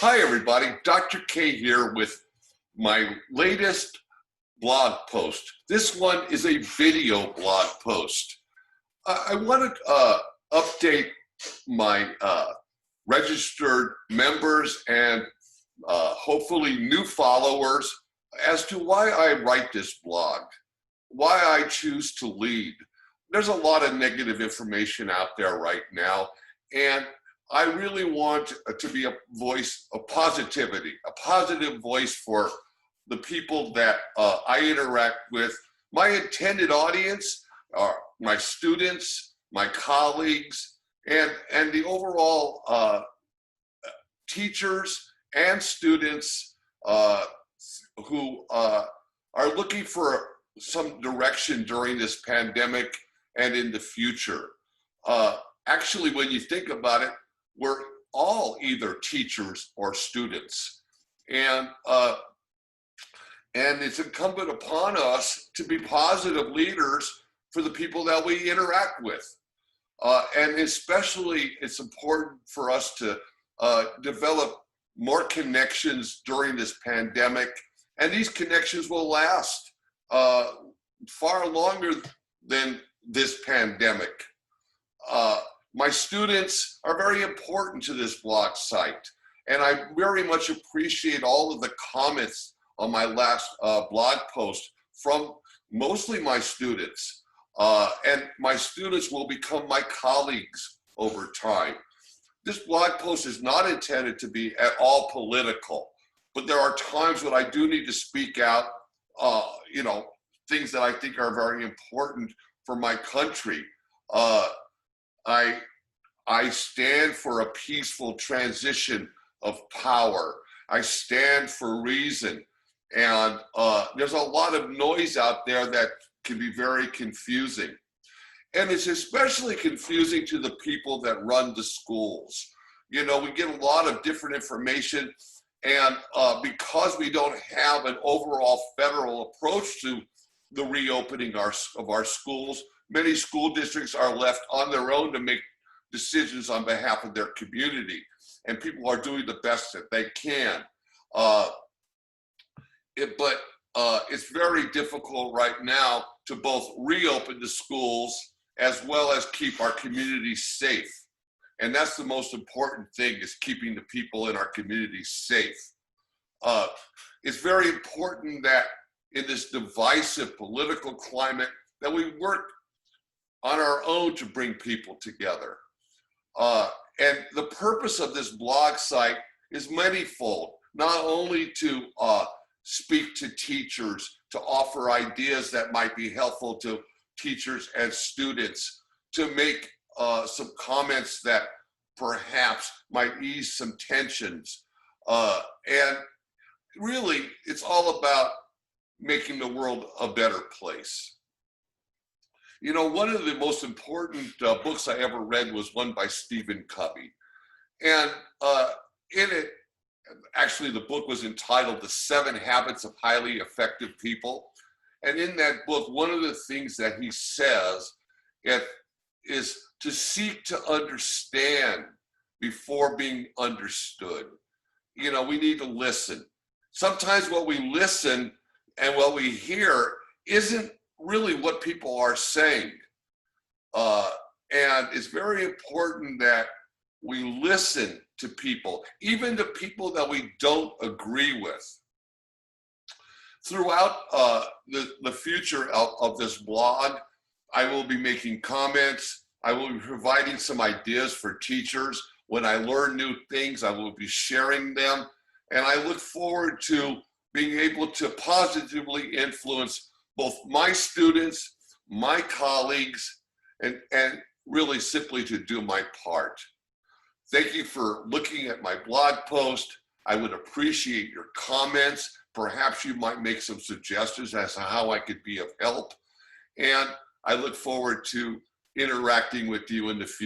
Hi everybody, Dr. K here with my latest blog post. This one is a video blog post. I want to update my registered members and hopefully new followers as to why I write this blog, why I choose to lead. There's a lot of negative information out there right now, and I really want to be a voice of positivity, a positive voice for the people that I interact with. My intended audience are my students, my colleagues, and the overall teachers and students who are looking for some direction during this pandemic and in the future. Actually, when you think about it, we're all either teachers or students, and it's incumbent upon us to be positive leaders for the people that we interact with, and especially it's important for us to develop more connections during this pandemic, and these connections will last far longer than this pandemic. My students are very important to this blog site, and I very much appreciate all of the comments on my last blog post from mostly my students, and my students will become my colleagues over time. This blog post is not intended to be at all political, but there are times when I do need to speak out, things that I think are very important for my country. I stand for a peaceful transition of power. I stand for reason. And there's a lot of noise out there that can be very confusing. And it's especially confusing to the people that run the schools. You know, we get a lot of different information, and because we don't have an overall federal approach to the reopening of our schools, many school districts are left on their own to make decisions on behalf of their community, and people are doing the best that they can. But it's very difficult right now to both reopen the schools as well as keep our communities safe. And that's the most important thing, is keeping the people in our communities safe. It's very important that in this divisive political climate that we work on our own to bring people together. And the purpose of this blog site is manifold, not only to speak to teachers, to offer ideas that might be helpful to teachers and students, to make some comments that perhaps might ease some tensions. And really, it's all about making the world a better place. You know, one of the most important books I ever read was one by Stephen Covey. And in it, actually the book was entitled The 7 Habits of Highly Effective People. And in that book, one of the things that he says is to seek to understand before being understood. You know, we need to listen. Sometimes what we listen and what we hear isn't really what people are saying. And it's very important that we listen to people, even to people that we don't agree with. Throughout the future of this blog, I will be making comments. I will be providing some ideas for teachers. When I learn new things, I will be sharing them. And I look forward to being able to positively influence both my students, my colleagues, and really simply to do my part. Thank you for looking at my blog post. I would appreciate your comments. Perhaps you might make some suggestions as to how I could be of help. And I look forward to interacting with you in the future.